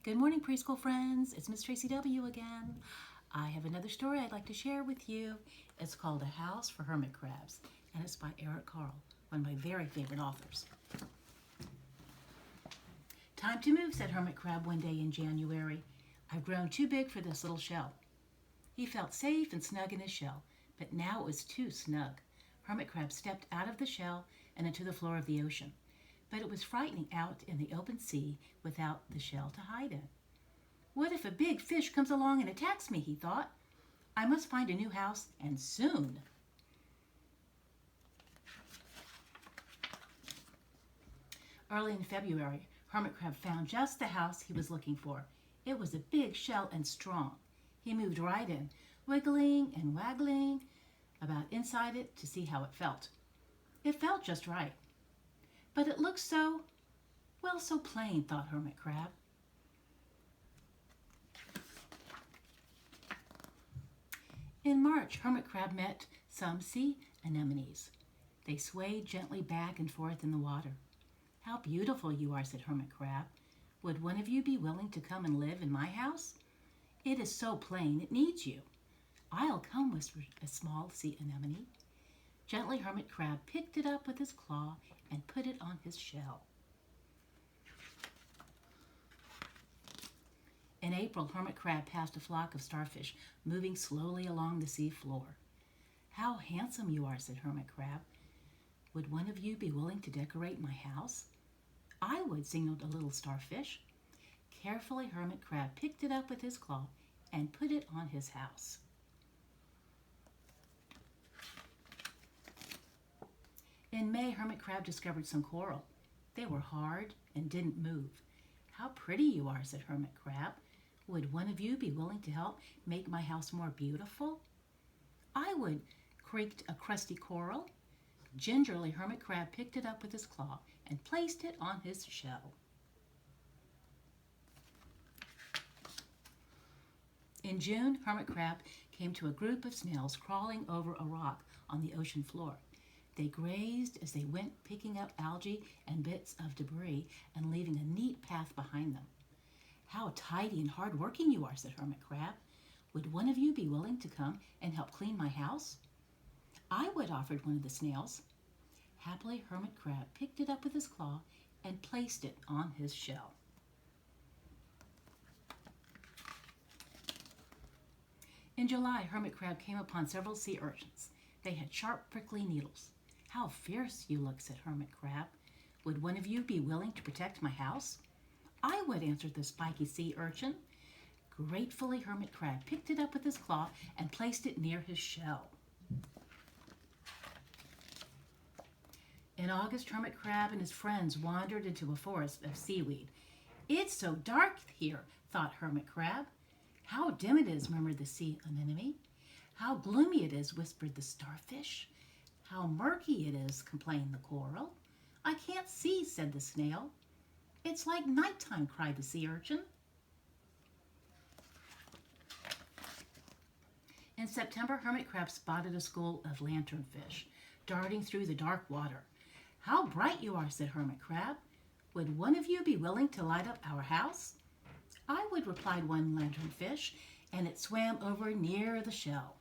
Good morning, preschool friends. It's Miss Tracy W again. I have another story I'd like to share with you. It's called A House for Hermit Crabs, and it's by Eric Carle, one of my very favorite authors. Time to move, said Hermit Crab one day in January. I've grown too big for this little shell. He felt safe and snug in his shell, but now it was too snug. Hermit Crab stepped out of the shell and into the floor of the ocean. But it was frightening out in the open sea without the shell to hide in. What if a big fish comes along and attacks me, he thought. I must find a new house, and soon. Early in February, Hermit Crab found just the house he was looking for. It was a big shell and strong. He moved right in, wiggling and waggling about inside it to see how it felt. It felt just right. But it looked so plain, thought Hermit Crab. In March, Hermit Crab met some sea anemones. They swayed gently back and forth in the water. How beautiful you are, said Hermit Crab. Would one of you be willing to come and live in my house? It is so plain it needs you. I'll come, whispered a small sea anemone. Gently, Hermit Crab picked it up with his claw and put it on his shell. In April, Hermit Crab passed a flock of starfish moving slowly along the sea floor. How handsome you are, said Hermit Crab. Would one of you be willing to decorate my house? I would, signaled a little starfish. Carefully, Hermit Crab picked it up with his claw and put it on his house. In May, Hermit Crab discovered some coral. They were hard and didn't move. How pretty you are, said Hermit Crab. Would one of you be willing to help make my house more beautiful? I would, creaked a crusty coral. Gingerly, Hermit Crab picked it up with his claw and placed it on his shell. In June, Hermit Crab came to a group of snails crawling over a rock on the ocean floor. They grazed as they went, picking up algae and bits of debris and leaving a neat path behind them. How tidy and hard-working you are, said Hermit Crab. Would one of you be willing to come and help clean my house? I would, offered one of the snails. Happily, Hermit Crab picked it up with his claw and placed it on his shell. In July, Hermit Crab came upon several sea urchins. They had sharp, prickly needles. How fierce you look, said Hermit Crab. Would one of you be willing to protect my house? I would, answered the spiky sea urchin. Gratefully, Hermit Crab picked it up with his claw and placed it near his shell. In August, Hermit Crab and his friends wandered into a forest of seaweed. It's so dark here, thought Hermit Crab. How dim it is, murmured the sea anemone. How gloomy it is, whispered the starfish. How murky it is, complained the coral. I can't see, said the snail. It's like nighttime, cried the sea urchin. In September, Hermit Crab spotted a school of lanternfish darting through the dark water. How bright you are, said Hermit Crab. Would one of you be willing to light up our house? I would, replied one lanternfish, and it swam over near the shell.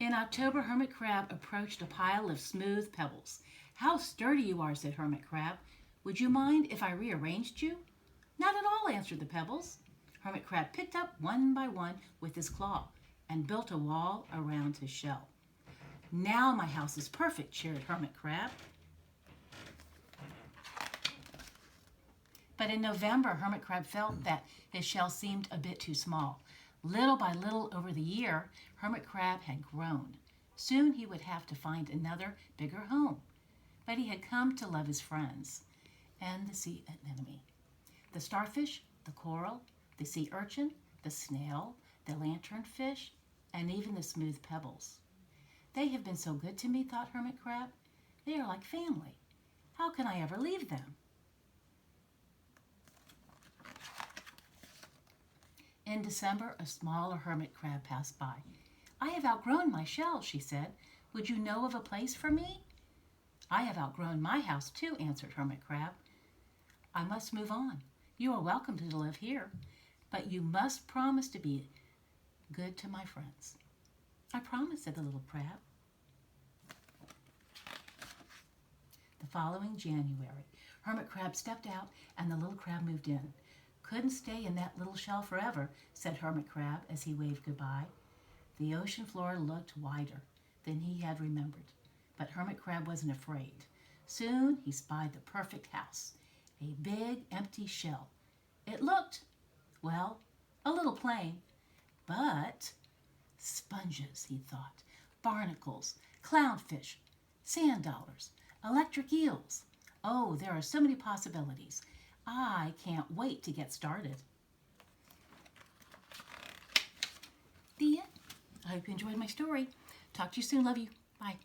In October, Hermit Crab approached a pile of smooth pebbles. How sturdy you are, said Hermit Crab. Would you mind if I rearranged you? Not at all, answered the pebbles. Hermit Crab picked up one by one with his claw and built a wall around his shell. Now my house is perfect, cheered Hermit Crab. But in November, Hermit Crab felt that his shell seemed a bit too small. Little by little over the year, Hermit Crab had grown. Soon he would have to find another, bigger home. But he had come to love his friends and the sea anemone. The starfish, the coral, the sea urchin, the snail, the lanternfish, and even the smooth pebbles. They have been so good to me, thought Hermit Crab. They are like family. How can I ever leave them? In December, a smaller hermit crab passed by. I have outgrown my shell, she said. Would you know of a place for me? I have outgrown my house too, answered Hermit Crab. I must move on. You are welcome to live here, but you must promise to be good to my friends. I promise, said the little crab. The following January, Hermit Crab stepped out and the little crab moved in. Couldn't stay in that little shell forever, said Hermit Crab as he waved goodbye. The ocean floor looked wider than he had remembered, but Hermit Crab wasn't afraid. Soon he spied the perfect house, a big empty shell. It looked, well, a little plain, but sponges, he thought, barnacles, clownfish, sand dollars, electric eels. Oh, there are so many possibilities. I can't wait to get started. The end. I hope you enjoyed my story. Talk to you soon. Love you. Bye.